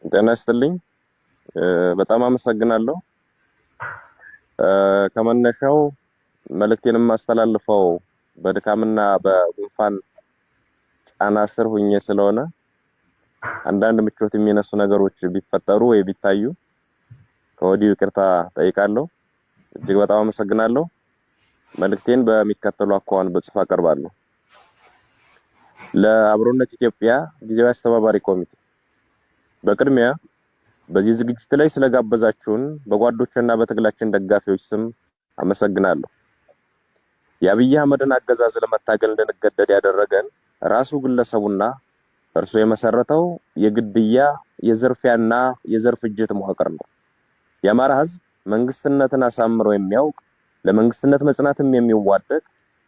ጤና ይስጥልኝ። በጣም አመሰግናለሁ። ከመነሻው መልእክቴን የማስተላልፈው በድካምና በጉንፋን ጫና ስር ሁኜ ስለሆነ አንዳንድ ምቾት የሚነሱ ነገሮች ቢፈጠሩ ወይ ቢታዩ ከወዲሁ ይቅርታ ጠይቃለሁ። እጅግ በጣም አመሰግናለሁ። መልእክቴን በሚከተሉ አኳኋን በጽሁፍ አቀርባለሁ። ለአብሮነት ኢትዮጵያ ጊዜያዊ አስተባባሪ ኮሚቴ በቅድሚያ በዚህ ዝግጅት ላይ ስለጋበዛችሁን በጓዶችና በትግላችን ደጋፊዎች ስም አመሰግናለሁ። የአብይ አህመድን አገዛዝ ለመታገል እንድንገደድ ያደረገን ራሱ ግለሰቡና እርሱ የመሰረተው የግድያ የዝርፊያና የዘር ፍጅት መዋቅር ነው። የአማራ ህዝብ መንግስትነትን አሳምሮ የሚያውቅ ለመንግስትነት መጽናትም የሚዋደቅ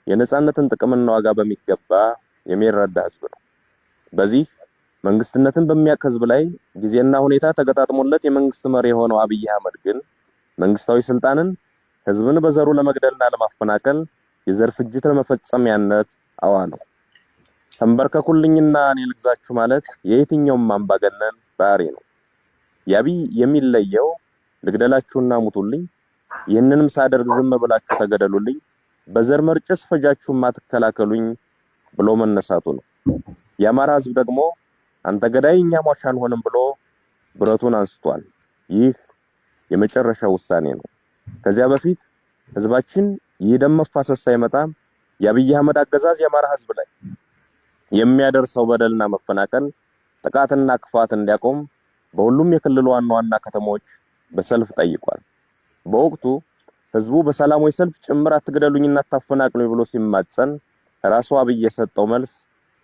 የነጻነትን ጥቅምና ዋጋ በሚገባ የሚረዳ ህዝብ ነው። በዚህ መንግስትነትን በሚያውቅ ህዝብ ላይ ጊዜና ሁኔታ ተገጣጥሞለት የመንግስት መሪ የሆነው አብይ አህመድ ግን መንግስታዊ ስልጣንን ህዝብን በዘሩ ለመግደልና ለማፈናቀል የዘር ፍጅት ለመፈጸሚያነት አዋለው። ተንበርከኩልኝና እኔ ልግዛችሁ ማለት የየትኛውም አምባገነን ባህሪ ነው። የአብይ የሚለየው ልግደላችሁና ሙቱልኝ፣ ይህንንም ሳደርግ ዝም ብላችሁ ተገደሉልኝ፣ በዘር መርጨት ፈጃችሁ ማትከላከሉኝ ብሎ መነሳቱ ነው። የአማራ ህዝብ ደግሞ አንተ ገዳይ እኛ ሟች አንሆንም ብሎ ብረቱን አንስቷል። ይህ የመጨረሻው ውሳኔ ነው። ከዚያ በፊት ህዝባችን የደም መፋሰስ ሳይመጣ የአብይ አህመድ አገዛዝ የአማራ ህዝብ ላይ የሚያደርሰው በደልና መፈናቀል፣ ጥቃትና ክፋት እንዲያቆም በሁሉም የክልሉ ዋና ዋና ከተሞች በሰልፍ ጠይቋል። በወቅቱ ህዝቡ በሰላማዊ ሰልፍ ጭምር አትግደሉኝና አታፈናቅሉኝ ብሎ ሲማጸን ራሱ አብይ የሰጠው መልስ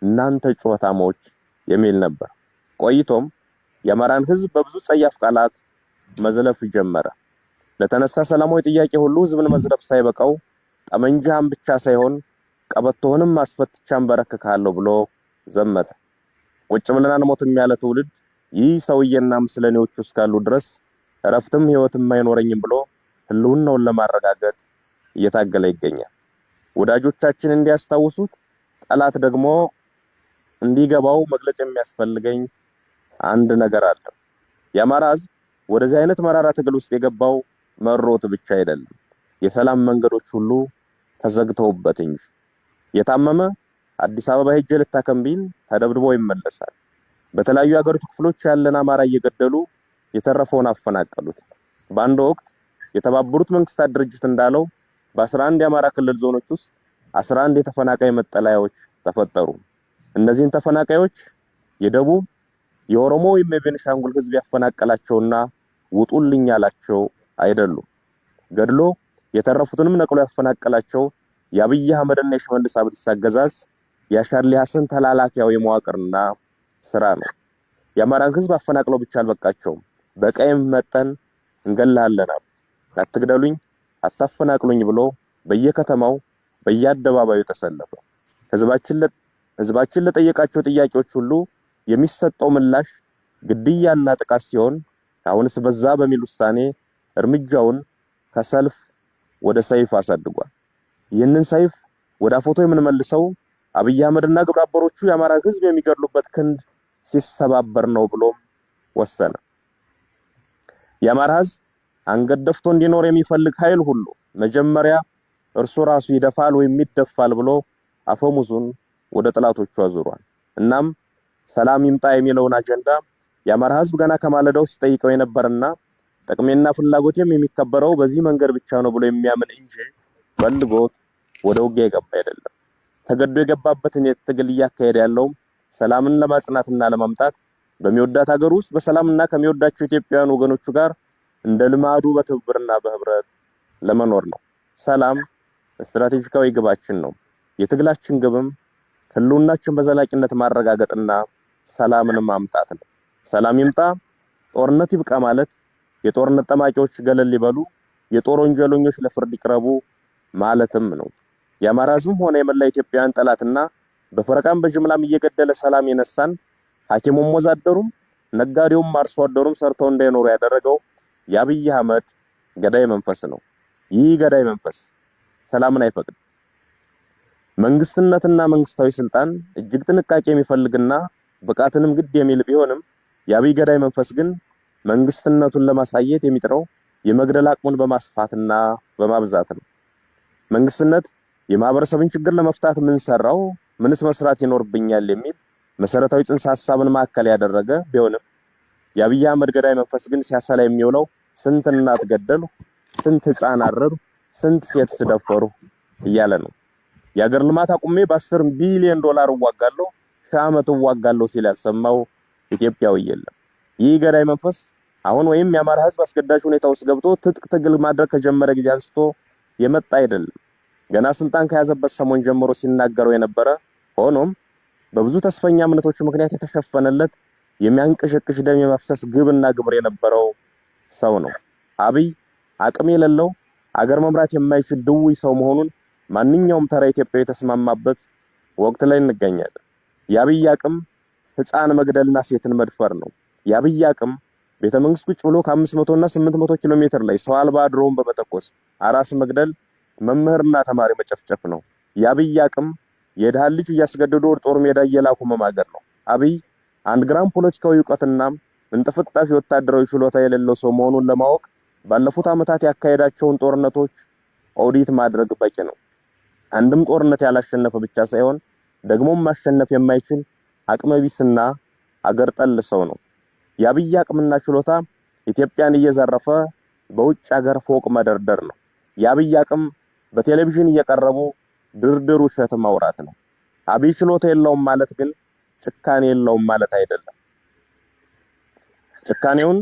እናንተ ጩኸታሞች የሚል ነበር። ቆይቶም የአማራን ህዝብ በብዙ ጸያፍ ቃላት መዝለፍ ጀመረ። ለተነሳ ሰላማዊ ጥያቄ ሁሉ ህዝብን መዝለፍ ሳይበቃው ጠመንጃህን ብቻ ሳይሆን ቀበቶህንም አስፈትቻን በረክካለሁ ብሎ ዘመተ። ቁጭ ብለን አንሞትም ያለ ትውልድ ይህ ሰውዬና ምስለኔዎቹ እስካሉ ድረስ እረፍትም ህይወትም አይኖረኝም ብሎ ህልውናውን ለማረጋገጥ እየታገለ ይገኛል። ወዳጆቻችን እንዲያስታውሱት፣ ጠላት ደግሞ እንዲገባው መግለጽ የሚያስፈልገኝ አንድ ነገር አለ። የአማራ ህዝብ ወደዚህ አይነት መራራ ትግል ውስጥ የገባው መሮት ብቻ አይደለም፣ የሰላም መንገዶች ሁሉ ተዘግተውበት እንጂ። የታመመ አዲስ አበባ ሄጄ ልታከም ቢል ተደብድቦ ይመለሳል። በተለያዩ የሀገሪቱ ክፍሎች ያለን አማራ እየገደሉ የተረፈውን አፈናቀሉት። በአንድ ወቅት የተባበሩት መንግስታት ድርጅት እንዳለው በ11 የአማራ ክልል ዞኖች ውስጥ 11 የተፈናቃይ መጠለያዎች ተፈጠሩ። እነዚህን ተፈናቃዮች የደቡብ የኦሮሞ ወይም የቤኒሻንጉል ህዝብ ያፈናቀላቸውና ውጡልኝ ያላቸው አይደሉም። ገድሎ የተረፉትንም ነቅሎ ያፈናቀላቸው የአብይ አህመድና የሽመልስ አብዲሳ አገዛዝ የአሻድሊ ሐሰን ተላላኪያዊ መዋቅርና ስራ ነው። የአማራን ህዝብ አፈናቅለው ብቻ አልበቃቸውም። በቀይም መጠን እንገላለን፣ አትግደሉኝ፣ አታፈናቅሉኝ ብሎ በየከተማው በየአደባባዩ ተሰለፈ። ህዝባችን ለጠየቃቸው ጥያቄዎች ሁሉ የሚሰጠው ምላሽ ግድያና ጥቃት ሲሆን አሁንስ በዛ በሚል ውሳኔ እርምጃውን ከሰልፍ ወደ ሰይፍ አሳድጓል። ይህንን ሰይፍ ወደ አፎቶ የምንመልሰው አብይ አህመድና ግብረ አበሮቹ የአማራ ህዝብ የሚገድሉበት ክንድ ሲሰባበር ነው ብሎም ወሰነ። የአማራ ህዝብ አንገት ደፍቶ እንዲኖር የሚፈልግ ኃይል ሁሉ መጀመሪያ እርሱ ራሱ ይደፋል ወይም ይደፋል ብሎ አፈሙዙን ወደ ጥላቶቹ አዙሯል። እናም ሰላም ይምጣ የሚለውን አጀንዳ የአማራ ህዝብ ገና ከማለዳው ሲጠይቀው የነበረና ጥቅሜና ፍላጎቴም የሚከበረው በዚህ መንገድ ብቻ ነው ብሎ የሚያምን እንጂ ፈልጎት ወደ ውጊያ የገባ አይደለም። ተገዶ የገባበትን የትግል እያካሄደ ያለው ሰላምን ለማጽናትና ለማምጣት በሚወዳት ሀገር ውስጥ በሰላምና ከሚወዳቸው ኢትዮጵያውያን ወገኖቹ ጋር እንደ ልማዱ በትብብርና በህብረት ለመኖር ነው። ሰላም ስትራቴጂካዊ ግባችን ነው። የትግላችን ግብም ህልውናችን በዘላቂነት ማረጋገጥና ሰላምን ማምጣት ነው። ሰላም ይምጣ፣ ጦርነት ይብቃ ማለት የጦርነት ጠማቂዎች ገለል ሊበሉ፣ የጦር ወንጀለኞች ለፍርድ ይቅረቡ ማለትም ነው። የአማራ ህዝብም ሆነ የመላ ኢትዮጵያውያን ጠላትና በፈረቃም በጅምላም እየገደለ ሰላም የነሳን ሐኪሙም ወዛደሩም ነጋዴውም አርሶ አደሩም ሰርተው እንዳይኖሩ ያደረገው የአብይ አህመድ ገዳይ መንፈስ ነው። ይህ ገዳይ መንፈስ ሰላምን አይፈቅድም። መንግስትነትና መንግስታዊ ስልጣን እጅግ ጥንቃቄ የሚፈልግና ብቃትንም ግድ የሚል ቢሆንም የአብይ ገዳይ መንፈስ ግን መንግስትነቱን ለማሳየት የሚጥረው የመግደል አቅሙን በማስፋትና በማብዛት ነው። መንግስትነት የማህበረሰብን ችግር ለመፍታት ምን ሰራው፣ ምንስ መስራት ይኖርብኛል የሚል መሰረታዊ ጽንሰ ሐሳብን ማዕከል ያደረገ ቢሆንም የአብይ አህመድ ገዳይ መንፈስ ግን ሲያሰላ የሚውለው ስንት እናት ገደሉ፣ ስንት ህፃን አረዱ፣ ስንት ሴት ስደፈሩ እያለ ነው። የአገር ልማት አቁሜ በ10 ቢሊዮን ዶላር እዋጋለሁ፣ ሺህ ዓመት እዋጋለሁ ሲል ያልሰማው ኢትዮጵያዊ የለም። ይህ ገዳይ መንፈስ አሁን ወይም የአማራ ህዝብ አስገዳጅ ሁኔታ ውስጥ ገብቶ ትጥቅ ትግል ማድረግ ከጀመረ ጊዜ አንስቶ የመጣ አይደለም። ገና ስልጣን ከያዘበት ሰሞን ጀምሮ ሲናገረው የነበረ ሆኖም በብዙ ተስፈኛ እምነቶች ምክንያት የተሸፈነለት የሚያንቀሸቅሽ ደም የማፍሰስ ግብና ግብር የነበረው ሰው ነው። አብይ አቅም የሌለው አገር መምራት የማይችል ድውይ ሰው መሆኑን ማንኛውም ተራ ኢትዮጵያዊ የተስማማበት ወቅት ላይ እንገኛለን። የአብይ አቅም ህፃን መግደልና ሴትን መድፈር ነው። የአብይ አቅም ቤተመንግስት ቁጭ ብሎ ከ500 እና 800 ኪሎ ሜትር ላይ ሰው አልባ ድሮን በመተኮስ አራስ መግደል፣ መምህርና ተማሪ መጨፍጨፍ ነው። የአብይ አቅም የድሃ ልጅ እያስገደዱ ወደ ጦር ሜዳ እየላኩ መማገር ነው። አብይ 1 ግራም ፖለቲካዊ ዕውቀትና እንጥፍጣፊ ወታደራዊ ችሎታ የሌለው ሰው መሆኑን ለማወቅ ባለፉት ዓመታት ያካሄዳቸውን ጦርነቶች ኦዲት ማድረግ በቂ ነው። አንድም ጦርነት ያላሸነፈ ብቻ ሳይሆን ደግሞም ማሸነፍ የማይችል አቅመቢስና አገር ጠል ሰው ነው። የአብይ አቅምና ችሎታ ኢትዮጵያን እየዘረፈ በውጭ ሀገር ፎቅ መደርደር ነው። የአብይ አቅም በቴሌቪዥን እየቀረቡ ድርድር ውሸት ማውራት ነው። አብይ ችሎታ የለውም ማለት ግን ጭካኔ የለውም ማለት አይደለም። ጭካኔውን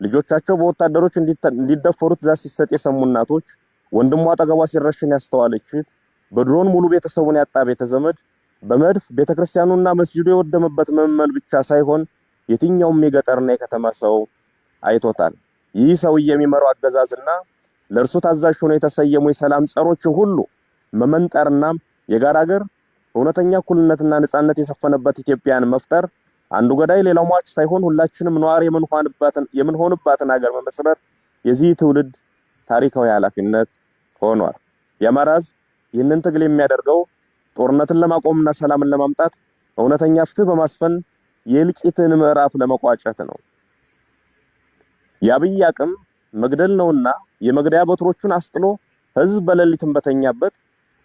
ልጆቻቸው በወታደሮች እንዲደፈሩ ትዕዛዝ ሲሰጥ የሰሙ እናቶች፣ ወንድሟ አጠገቧ ሲረሽን ያስተዋለች፣ በድሮን ሙሉ ቤተሰቡን ያጣ ቤተዘመድ፣ በመድፍ ቤተክርስቲያኑና መስጂዱ የወደመበት ምዕመን ብቻ ሳይሆን የትኛውም የገጠርና የከተማ ሰው አይቶታል። ይህ ሰው የሚመራው አገዛዝና ለእርሱ ታዛዥ ሆነው የተሰየሙ የሰላም ጸሮችን ሁሉ መመንጠርና የጋራ ሀገር እውነተኛ እኩልነትና ነጻነት የሰፈነበት ኢትዮጵያን መፍጠር፣ አንዱ ገዳይ ሌላው ሟች ሳይሆን ሁላችንም ነዋሪ የምንሆንባትን ሀገር መመስረት የዚህ ትውልድ ታሪካዊ ኃላፊነት ሆኗል። የአማራ ህዝብ ይህንን ትግል የሚያደርገው ጦርነትን ለማቆምና ሰላምን ለማምጣት እውነተኛ ፍትህ በማስፈን የእልቂትን ምዕራፍ ለመቋጨት ነው። የአብይ አቅም መግደል ነውና የመግደያ በትሮቹን አስጥሎ ህዝብ በሌሊትም በተኛበት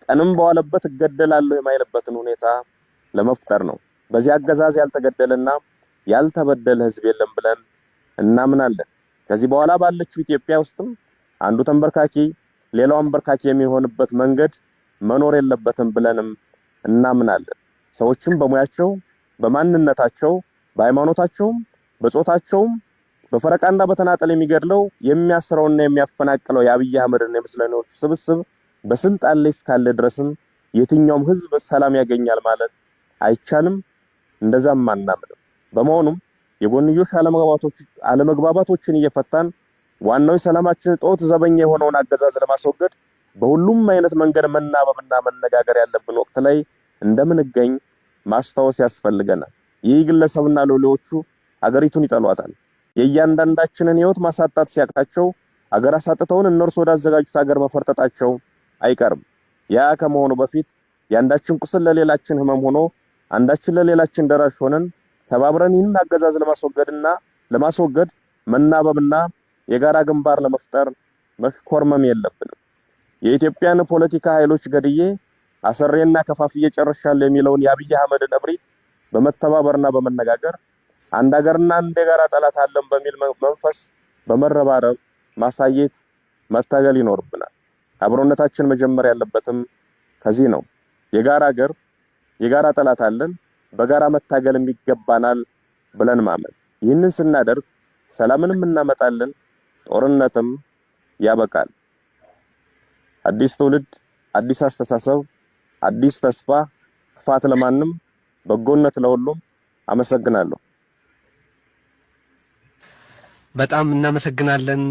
ቀንም በዋለበት እገደላለሁ የማይልበትን ሁኔታ ለመፍጠር ነው። በዚህ አገዛዝ ያልተገደለና ያልተበደለ ህዝብ የለም ብለን እናምናለን። ከዚህ በኋላ ባለችው ኢትዮጵያ ውስጥም አንዱ ተንበርካኪ ሌላው አንበርካኪ የሚሆንበት መንገድ መኖር የለበትም ብለንም እናምናለን። ሰዎችም በሙያቸው፣ በማንነታቸው፣ በሃይማኖታቸውም፣ በጾታቸውም በፈረቃና በተናጠል የሚገድለው የሚያስረውና የሚያፈናቅለው የአብይ አህመድና የምስለኔዎቹ ስብስብ በስልጣን ላይ እስካለ ድረስም የትኛውም ህዝብ ሰላም ያገኛል ማለት አይቻልም። እንደዛም አናምንም። በመሆኑም የጎንዮሽ አለመግባባቶችን እየፈታን ዋናው የሰላማችን ጦት ዘበኛ የሆነውን አገዛዝ ለማስወገድ በሁሉም አይነት መንገድ መናበብና መነጋገር ያለብን ወቅት ላይ እንደምንገኝ ማስታወስ ያስፈልገናል። ይህ ግለሰብና ሎሌዎቹ አገሪቱን ይጠሏታል። የእያንዳንዳችንን ህይወት ማሳጣት ሲያቅታቸው አገር አሳጥተውን እነርሱ ወዳዘጋጁት ሀገር መፈርጠጣቸው አይቀርም። ያ ከመሆኑ በፊት የአንዳችን ቁስል ለሌላችን ህመም ሆኖ አንዳችን ለሌላችን ደራሽ ሆነን ተባብረን ይህን አገዛዝ ለማስወገድ መናበብና የጋራ ግንባር ለመፍጠር መሽኮርመም የለብንም። የኢትዮጵያን ፖለቲካ ኃይሎች ገድዬ አሰሬና ከፋፍዬ ጨርሻለሁ የሚለውን የአብይ አህመድን እብሪት በመተባበርና በመነጋገር አንድ ሀገርና አንድ የጋራ ጠላት አለን በሚል መንፈስ በመረባረብ ማሳየት መታገል ይኖርብናል። አብሮነታችን መጀመር ያለበትም ከዚህ ነው። የጋራ ሀገር የጋራ ጠላት አለን፣ በጋራ መታገል ይገባናል ብለን ማመን። ይህንን ስናደርግ ሰላምንም እናመጣለን፣ ጦርነትም ያበቃል። አዲስ ትውልድ፣ አዲስ አስተሳሰብ፣ አዲስ ተስፋ፣ ክፋት ለማንም በጎነት ለሁሉም። አመሰግናለሁ። በጣም እናመሰግናለን።